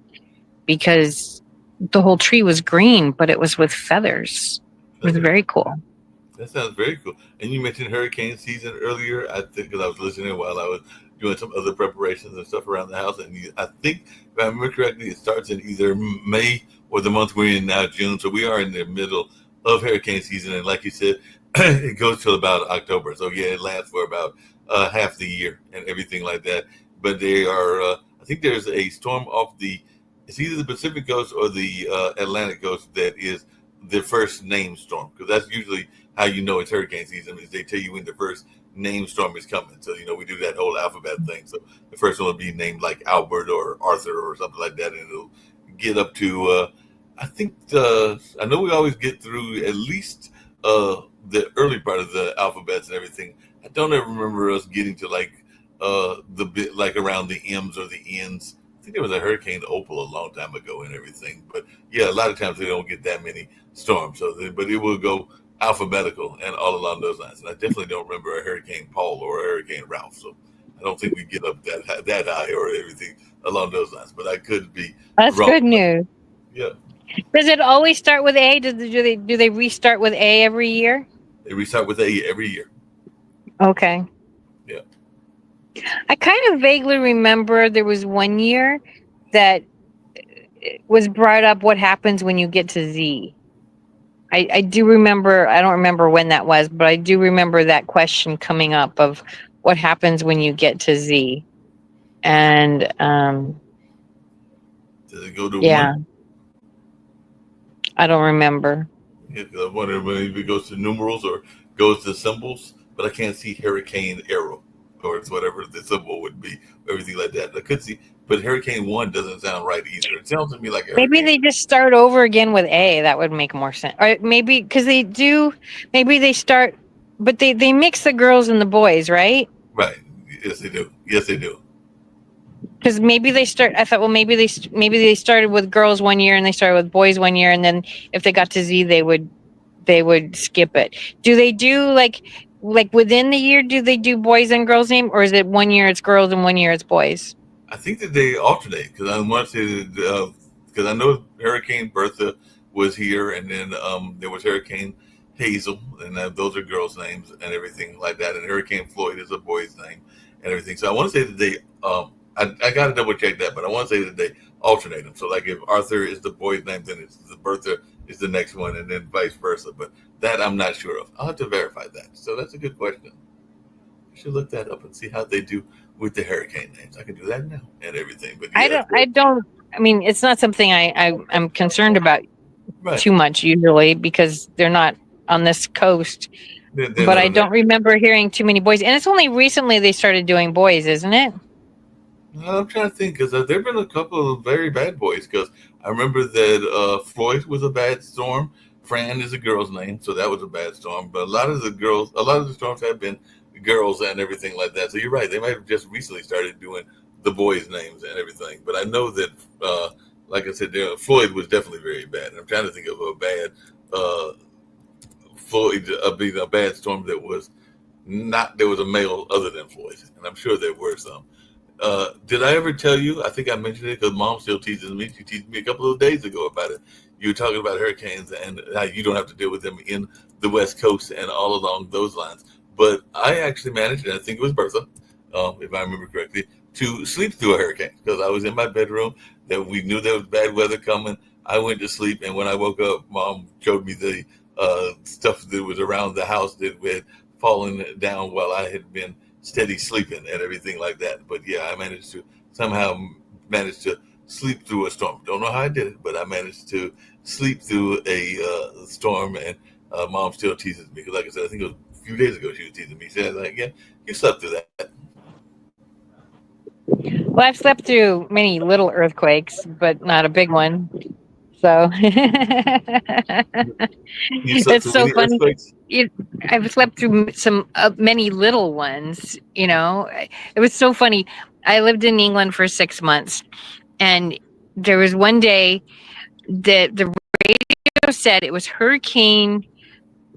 because the whole tree was green, but it was with feathers. It was very cool. That sounds very cool. And you mentioned hurricane season earlier. I think because I was listening while I was doing some other preparations and stuff around the house. And I think, if I remember correctly, it starts in either May or the month we're in now, June. So we are in the middle of hurricane season. And like you said, it goes till about October. So yeah, it lasts for about half the year and everything like that. But they are, I think there's a storm off it's either the Pacific coast or the Atlantic coast that is the first named storm, because that's usually how you know it's hurricane season, is they tell you when the first named storm is coming. So we do that whole alphabet thing. So the first one will be named like Albert or Arthur or something like that, and it'll get up to I think I know we always get through at least the early part of the alphabets and everything. I don't ever remember us getting to like the bit like around the M's or the N's. I think there was a Hurricane Opal a long time ago and everything, but yeah, a lot of times they don't get that many storms. But it will go alphabetical and all along those lines. And I definitely don't remember a Hurricane Paul or a Hurricane Ralph. So I don't think we get up that high or everything along those lines. But I could be That's wrong. good news. Yeah. Does it always start with A? Do they restart with A every year? They restart with A every year. Okay. Yeah. I kind of vaguely remember there was one year that it was brought up what happens when you get to Z. I do remember, I don't remember when that was, but I do remember that question coming up of what happens when you get to Z. And Does it go to yeah, 1? I don't remember. Yeah, 'cause I wonder if it goes to numerals or goes to symbols, but I can't see Hurricane Arrow or it's whatever the symbol would be, everything like that. I could see, but Hurricane 1 doesn't sound right either. It sounds to me like a Maybe hurricane. they just start over again with A. That would make more sense. Or maybe because they do, maybe they start, but they mix the girls and the boys, right? Right. Yes, they do. Yes, they do. Because maybe they start. I thought, well, maybe they started with girls one year and they started with boys one year, and then if they got to Z, they would skip it. Do they do like within the year? Do they do boys and girls name, or is it one year it's girls and one year it's boys? I think that they alternate because I want to say that because I know Hurricane Bertha was here, and then there was Hurricane Hazel, and those are girls' names and everything like that. And Hurricane Floyd is a boy's name and everything. So I want to say that they I got to double check that, but I want to say that they alternate them. So like if Arthur is the boy's name, then it's the Bertha is the next one, and then vice versa. But that I'm not sure of. I'll have to verify that. So that's a good question. I should look that up and see how they do with the hurricane names. I can do that now and everything. But yeah, I don't. I mean, it's not something I'm concerned about right. too much usually because they're not on this coast. They're But not I on don't remember hearing too many boys, and it's only recently they started doing boys, isn't it? I'm trying to think because there've been a couple of very bad boys. Because I remember that Floyd was a bad storm. Fran is a girl's name, so that was a bad storm. But a lot of the storms have been girls and everything like that. So you're right; they might have just recently started doing the boys' names and everything. But I know that, like I said, Floyd was definitely very bad. And I'm trying to think of a bad Floyd, being a bad storm that was not there was a male other than Floyd, and I'm sure there were some. Did I ever tell you? I think I mentioned it because Mom still teases me. She teased me a couple of days ago about it. You were talking about hurricanes and how you don't have to deal with them in the West Coast and all along those lines. But I actually managed, and I think it was Bertha, if I remember correctly, to sleep through a hurricane because I was in my bedroom. That we knew there was bad weather coming. I went to sleep, and when I woke up, Mom showed me the stuff that was around the house that had fallen down while I had been steady sleeping and everything like that. But yeah, I somehow managed to sleep through a storm. Don't know how I did it, but I managed to sleep through a storm. And Mom still teases me because, like I said, I think it was a few days ago she was teasing me. She said, "Like, yeah, you slept through that." Well, I've slept through many little earthquakes, but not a big one. So You slept it's through so many funny. earthquakes? I've slept through many little ones. It was so funny. I lived in England for 6 months, and there was one day that the radio said it was hurricane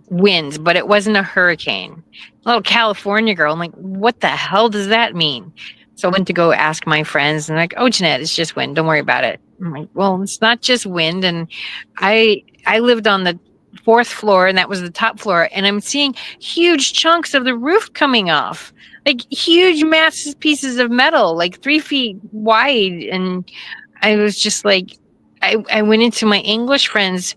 winds, but it wasn't a hurricane. Little California girl. I'm like, what the hell does that mean? So I went to go ask my friends, and they're like, oh, Jeanette, it's just wind. Don't worry about it. I'm like, well, it's not just wind. And I lived on the fourth floor, and that was the top floor. And I'm seeing huge chunks of the roof coming off, like huge, massive pieces of metal, like 3 feet wide. And I was just like, I went into my English friends,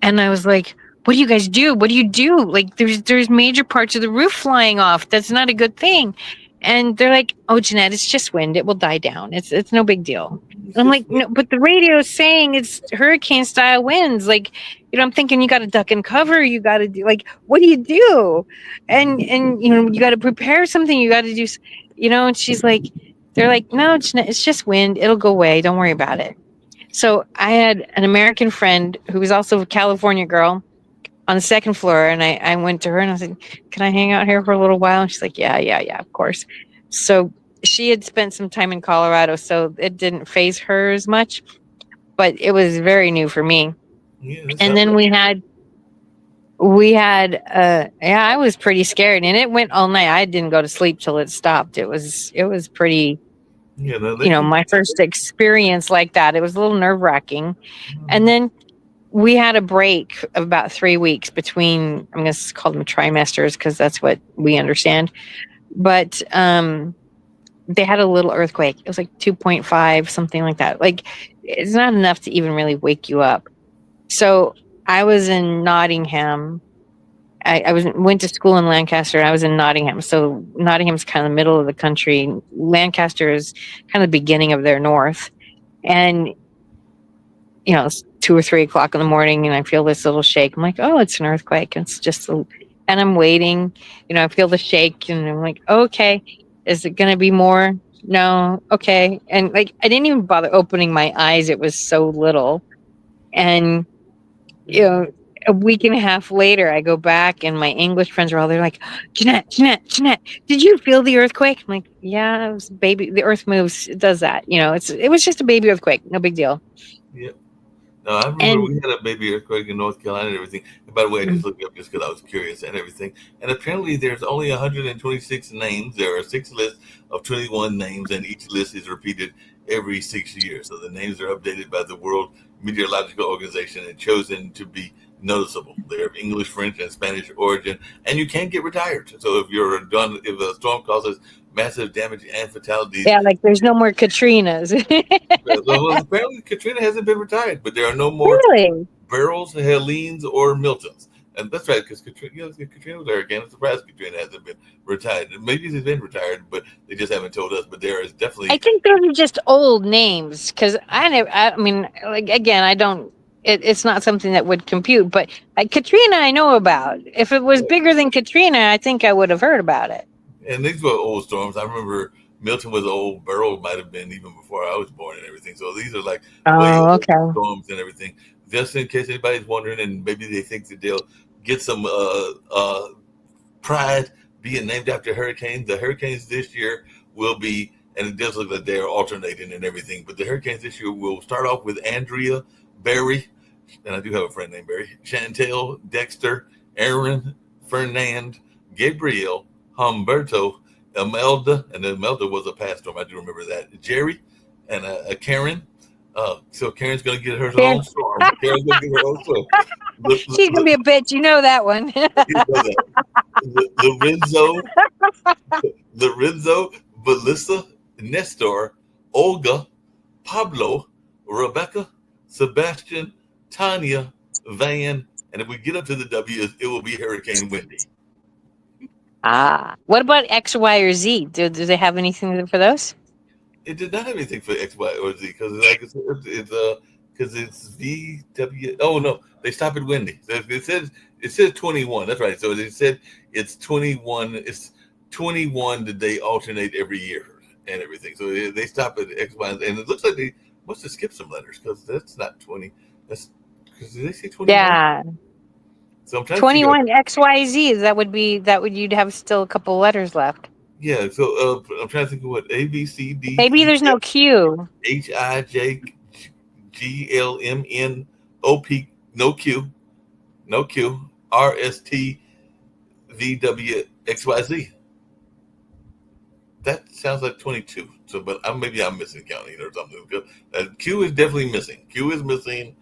and I was like, "What do you guys do? What do you do? Like, there's major parts of the roof flying off. That's not a good thing." And they're like, "Oh, Jeanette, it's just wind. It will die down. It's no big deal." I'm like, "No, but the radio is saying it's hurricane style winds. Like, I'm thinking you got to duck and cover. You got to do, like, what do you do? And you got to prepare something. You got to do, And she's like, they're like, "No, Jeanette, it's just wind. It'll go away. Don't worry about it." So I had an American friend who was also a California girl on the second floor, and I went to her and I said, "Can I hang out here for a little while?" And she's like, yeah, of course. So she had spent some time in Colorado, so it didn't phase her as much, but it was very new for me. Yeah, And then we had I was pretty scared, and it went all night. I didn't go to sleep till it stopped. It was pretty, my first experience like that. It was a little nerve-wracking. And then we had a break of about 3 weeks between, I'm going to call them trimesters because that's what we understand. But they had a little earthquake. It was like 2.5, something like that. Like, it's not enough to even really wake you up. So I was in Nottingham. I went to school in Lancaster, and I was in Nottingham. So Nottingham's kind of the middle of the country. Lancaster is kind of the beginning of their north. And, it's 2 or 3 o'clock in the morning, and I feel this little shake. I'm like, oh, it's an earthquake. It's just, and I'm waiting. I feel the shake, and I'm like, oh, okay, is it going to be more? No, okay. And like, I didn't even bother opening my eyes. It was so little. And, a week and a half later, I go back, and my English friends are all there, like, Jeanette, did you feel the earthquake? I'm like, yeah, it was baby. The earth moves. It does that. It was just a baby earthquake. No big deal. Yeah. No, I remember we had a baby earthquake in North Carolina and everything. And by the way, I just looked up just because I was curious and everything. And apparently there's only 126 names. There are 6 lists of 21 names, and each list is repeated every 6 years. So the names are updated by the World Meteorological Organization and chosen to be noticeable. They're of English, French, and Spanish origin, and you can't get retired. So if a storm causes massive damage and fatalities, like there's no more Katrinas. well, apparently Katrina hasn't been retired, but there are no more Beryl's, Helene's, or Milton's. And that's right, because Katrina was a hurricane. I'm surprised Katrina hasn't been retired. Maybe she's been retired, but they just haven't told us. But there is definitely. I think those are just old names, because I mean, like, again, I don't. It's not something that would compute. But Katrina, I know about. If it was bigger than Katrina, I think I would have heard about it. And these were old storms. I remember Milton was old. Beryl might have been even before I was born and everything. So these are like storms and everything. Just in case anybody's wondering, and maybe they think that they'll get some pride being named after hurricanes. The hurricanes this year will be, and it does look like they're alternating and everything, but the hurricanes this year will start off with Andrea, Barry, and I do have a friend named Barry, Chantel, Dexter, Aaron, Fernand, Gabriel, Humberto, Imelda, and Imelda was a past storm. I do remember that. Jerry, and Karen. So Karen's going to get her own storm. Karen's going to get her own storm. She's going to be a bitch. You know that one. Lorenzo, Melissa, Nestor, Olga, Pablo, Rebecca, Sebastian, Tanya, Van, and if we get up to the W, it will be Hurricane Wendy. What about X, Y, or Z? Do they have anything for those? It did not have anything for X, Y, or Z because, like I said, it's VW. Oh no, they stopped at Wendy. So it says 21. That's right. So they said it's 21. It's 21 that they alternate every year and everything. So they stop at X, Y, and it looks like they must have skipped some letters because that's not 20. That's because did they say 21? Yeah. So 21 XYZ. You'd have still a couple letters left. Yeah. So I'm trying to think of what A, B, C, D. Maybe there's no Q. H, I, J, G, L, M, N, O, P. No Q. R, S, T, V, W, X, Y, Z. That sounds like 22. So, but maybe I'm missing counting or something. Q is definitely missing. Q is missing.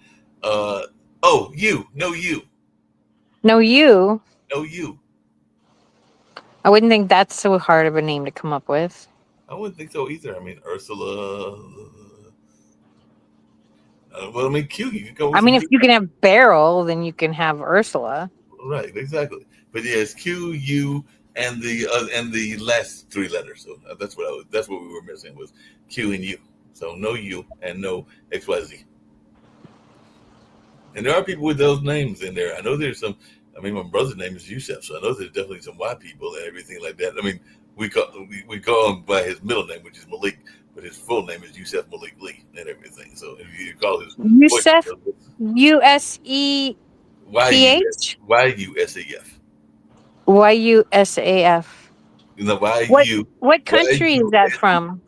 U. No U. No, you. No you. I wouldn't think that's so hard of a name to come up with. I wouldn't think so either. I mean, Ursula. Well, I mean, Q. You can go I with mean, some if Q. you can have Beryl, then you can have Ursula. Right, exactly. But yeah, it's Q, U, and the last three letters. So that's what we were missing was Q and U. So no U and no XYZ. And there are people with those names in there. I know there's some. I mean, my brother's name is Yusef, so I know there's definitely some Y people and everything like that. I mean, we call him by his middle name, which is Malik, but his full name is Yusef Malik Lee and everything. So if you call his voice, Yusef, USEPH, YUSAF. YUSAF. You know, What YU. what Why country is you? that from?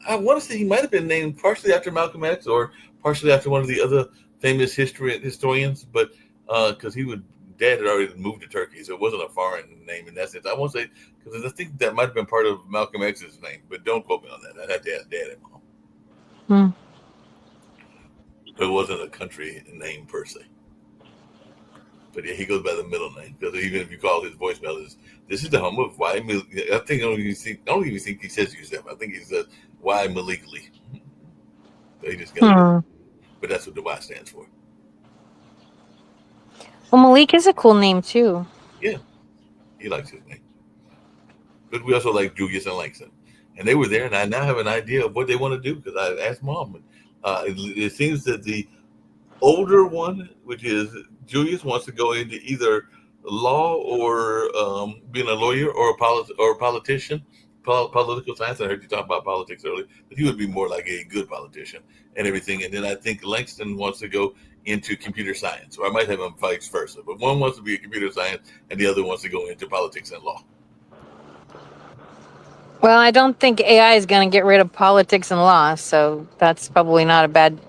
I want to say he might have been named partially after Malcolm X or partially after one of the other famous historians, but because he would dad had already moved to Turkey, so it wasn't a foreign name in that sense. I won't say because I think that might have been part of Malcolm X's name, but don't quote me on that. I'd have to ask dad and mom. Hmm. But it wasn't a country name per se. But yeah, he goes by the middle name because even if you call his voicemail, this is the home of Y. I think I don't even think he says Yusef. I think he says Y Malik Lee. So he just got it. Hmm. But that's what the Y stands for. Well, Malik is a cool name too. Yeah, he likes his name. But we also like Julius and Langston. And they were there, and I now have an idea of what they want to do because I asked mom. It seems that the older one, which is Julius, wants to go into either law or being a lawyer or a politician, political science. I heard you talk about politics earlier, but he would be more like a good politician and everything. And then I think Langston wants to go into computer science, or I might have him vice versa. But one wants to be a computer science, and the other wants to go into politics and law. Well, I don't think AI is going to get rid of politics and law, so that's probably not a bad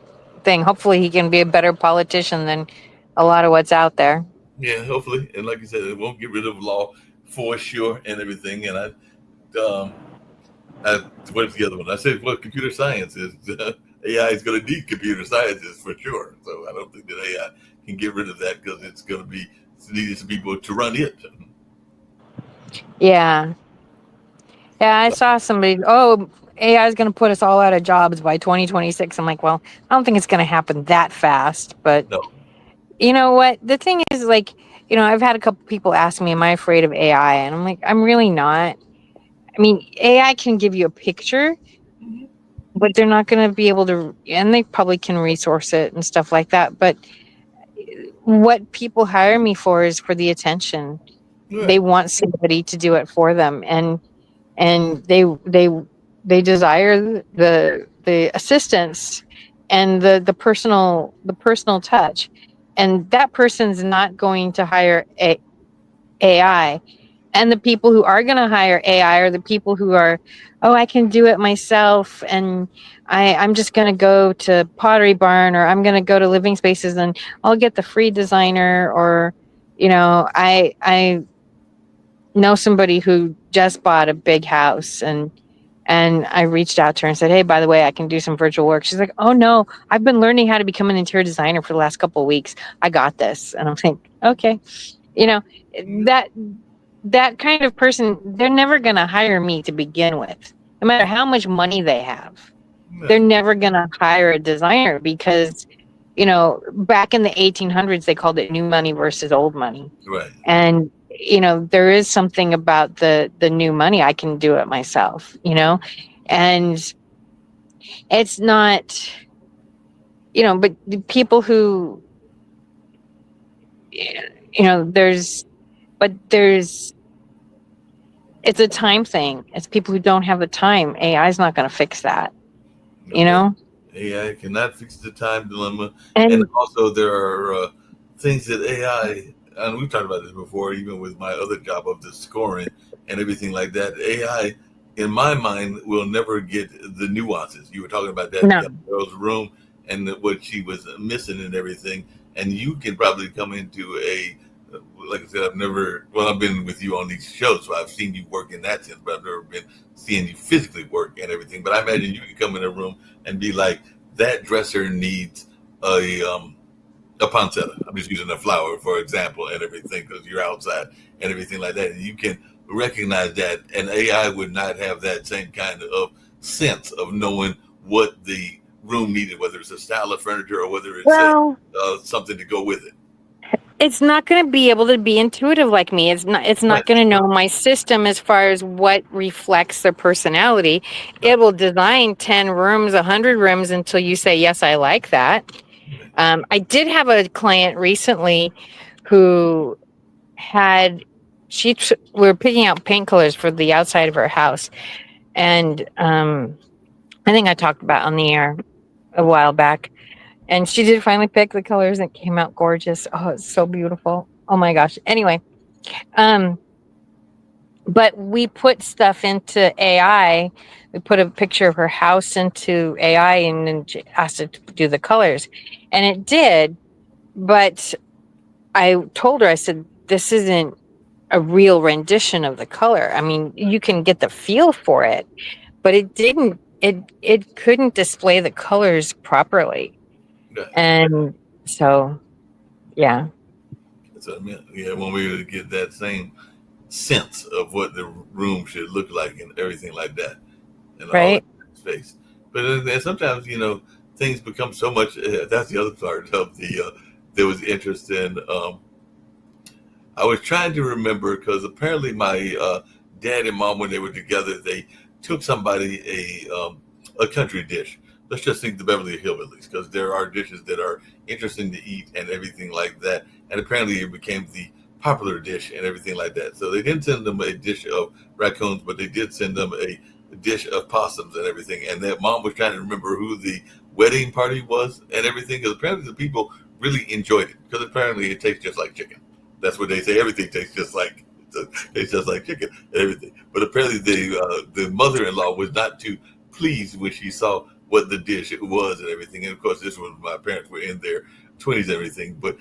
thing. Hopefully, he can be a better politician than a lot of what's out there. Yeah, hopefully. And like you said, it won't get rid of law for sure and everything. And what's the other one? I said, well, computer science is AI is going to need computer scientists for sure. So I don't think that AI can get rid of that because it's going to be needed some people to run it. Yeah. Yeah, I saw somebody, oh, AI is going to put us all out of jobs by 2026. I'm like, well, I don't think it's going to happen that fast. But No, you know what? The thing is, like, I've had a couple people ask me, am I afraid of AI? And I'm like, I'm really not. I mean, AI can give you a picture, but they're not going to be able to, and they probably can resource it and stuff like that. But what people hire me for is for the attention. They right, want somebody to do it for them, and they desire the assistance and the personal touch, and that person's not going to hire AI. And the people who are going to hire AI are the people who are, oh, I can do it myself, and I'm just going to go to Pottery Barn, or I'm going to go to Living Spaces, and I'll get the free designer, or I know somebody who just bought a big house, and I reached out to her and said, hey, by the way, I can do some virtual work. She's like, oh no, I've been learning how to become an interior designer for the last couple of weeks. I got this. And I'm like, okay, you know, that that kind of person, they're never going to hire me to begin with, no matter how much money they have. They're no, never going to hire a designer because, back in the 1800s, they called it new money versus old money. right. And, there is something about the new money. I can do it myself, and it's not, but the people who, there's, but there's, it's a time thing. It's people who don't have the time. AI is not going to fix that, you No, know? AI cannot fix the time dilemma, and And also there are things that AI, and we've talked about this before, even with my other job of the scoring and everything like that. AI, in my mind, will never get the nuances. You were talking about that in no, the girl's room and what she was missing and everything, and you can probably come into a like I said, I've been with you on these shows, so I've seen you work in that sense, but I've never been seeing you physically work and everything. But I imagine you can come in a room and be like, that dresser needs a A poinsettia. I'm just using a flower for example and everything because you're outside and everything like that. And you can recognize that, and AI would not have that same kind of sense of knowing what the room needed, whether it's a style of furniture or whether it's a Well, something to go with it. it's not going to be able to be intuitive like me. It's not Right. going to know my system as far as what reflects their personality. Right. It will design 10 rooms, 100 rooms until you say, yes, I like that. I did have a client recently who had, we were picking out paint colors for the outside of her house. And I think I talked about on the air a while back. And she did finally pick the colors and it came out gorgeous. Oh, it's so beautiful. Oh my gosh. Anyway, but we put stuff into AI. We put a picture of her house into AI and then asked it to do the colors. And it did. But I told her, I said, this isn't a real rendition of the color. I mean, you can get the feel for it, but it couldn't display the colors properly. Yeah. And so, yeah. That's what I meant. Yeah, when we were to get that same sense of what the room should look like and everything like that, and all Right. that space. But then sometimes things become so much. That's the other part of the. There was interest in. I was trying to remember because apparently my dad and mom, when they were together, they took somebody a country dish. Let's just think the Beverly Hillbillies, because there are dishes that are interesting to eat and everything like that. And apparently, it became the popular dish and everything like that. So they didn't send them a dish of raccoons, but they did send them a dish of possums and everything. And that mom was trying to remember who the wedding party was and everything, because apparently the people really enjoyed it, because apparently it tastes just like chicken. That's what they say. Everything tastes just like chicken and everything. But apparently, the mother-in-law was not too pleased when she saw what the dish was and everything. And of course, this was my parents were in their 20s and everything. But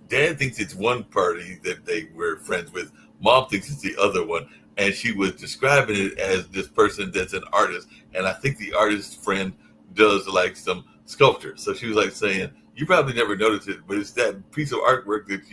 dad thinks it's one party that they were friends with. Mom thinks it's the other one. And she was describing it as this person that's an artist. And I think the artist friend does like some sculpture. So she was like saying, you probably never noticed it, but it's that piece of artwork that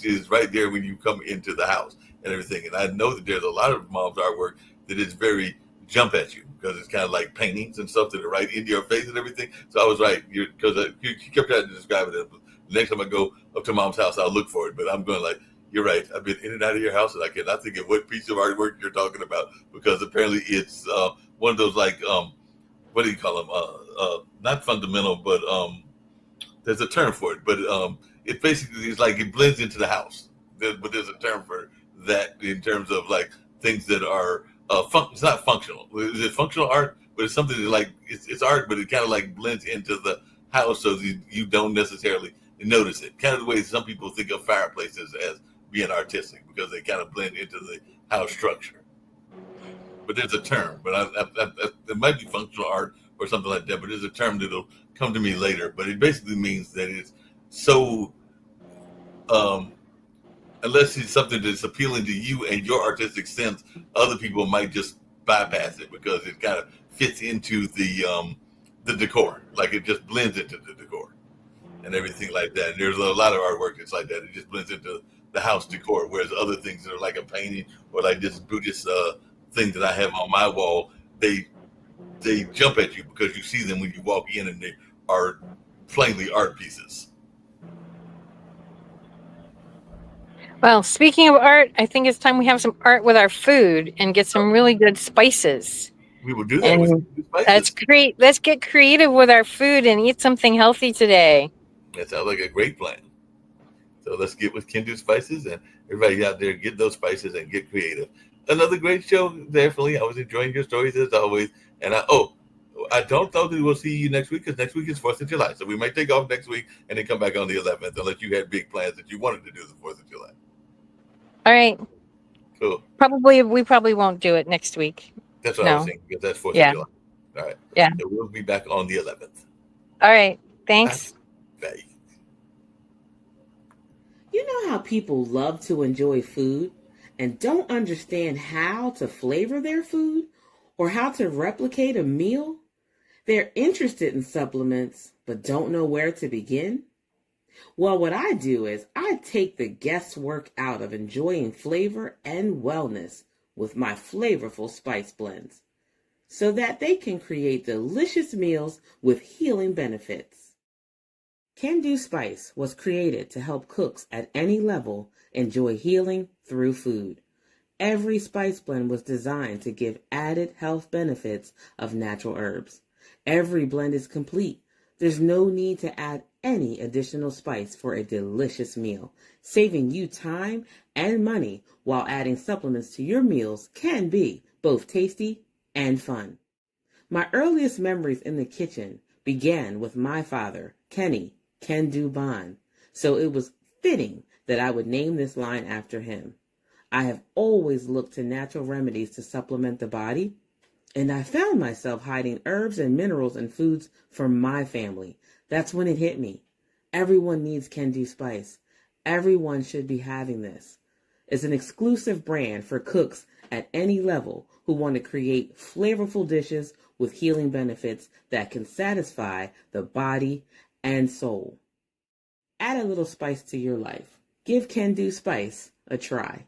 is right there when you come into the house and everything. And I know that there's a lot of mom's artwork that is very jump at you, because it's kind of like paintings and stuff that are right into your face and everything. So I was right, because she kept trying to describe it. The next time I go up to mom's house, I'll look for it. But I'm going like, you're right. I've been in and out of your house, and I cannot think of what piece of artwork you're talking about, because apparently it's one of those like what do you call them? Not fundamental, but there's a term for it. But it basically is like it blends into the house. But there's a term for that in terms of like things that are it's not functional. Is it functional art? But it's something that like it's art, but it kind of like blends into the house, so you don't necessarily notice it. Kind of the way some people think of fireplaces as being artistic, because they kind of blend into the house structure. But there's a term, but it might be functional art or something like that. But there's a term that'll come to me later. But it basically means that it's so um, unless it's something that's appealing to you and your artistic sense, other people might just bypass it because it kind of fits into the decor, like it just blends into the decor and everything like that. And there's a lot of artwork that's like that. It just blends into the house decor, whereas other things that are like a painting or like this Buddhist thing that I have on my wall, they jump at you because you see them when you walk in, and they are plainly art pieces. Well, speaking of art, I think it's time we have some art with our food and get some really good spices. We will do that with And spices. let's get creative with our food and eat something healthy today. That sounds like a great plan. So let's get with Kindred Spices, and everybody out there, get those spices and get creative. Another great show, definitely. I was enjoying your stories as always. And I don't know that we'll see you next week, because next week is 4th of July. So we might take off next week and then come back on the 11th, unless you had big plans that you wanted to do the 4th of July. All right. Cool. We probably won't do it next week. That's what I was saying, because that's 4th of July. All right. Yeah. So we'll be back on the 11th. All right. Thanks. Bye. You know how people love to enjoy food and don't understand how to flavor their food or how to replicate a meal? They're interested in supplements but don't know where to begin? Well, what I do is I take the guesswork out of enjoying flavor and wellness with my flavorful spice blends so that they can create delicious meals with healing benefits. Can Do Spice was created to help cooks at any level enjoy healing through food. Every spice blend was designed to give added health benefits of natural herbs. Every blend is complete. There's no need to add any additional spice for a delicious meal. Saving you time and money while adding supplements to your meals can be both tasty and fun. My earliest memories in the kitchen began with my father, Kenny Can Do Bond, so it was fitting that I would name this line after him. I have always looked to natural remedies to supplement the body, and I found myself hiding herbs and minerals in foods for my family. That's when it hit me. Everyone needs Can Do Spice. Everyone should be having this. It's an exclusive brand for cooks at any level who want to create flavorful dishes with healing benefits that can satisfy the body and soul. Add a little spice to your life. Give Can Do Spice a try.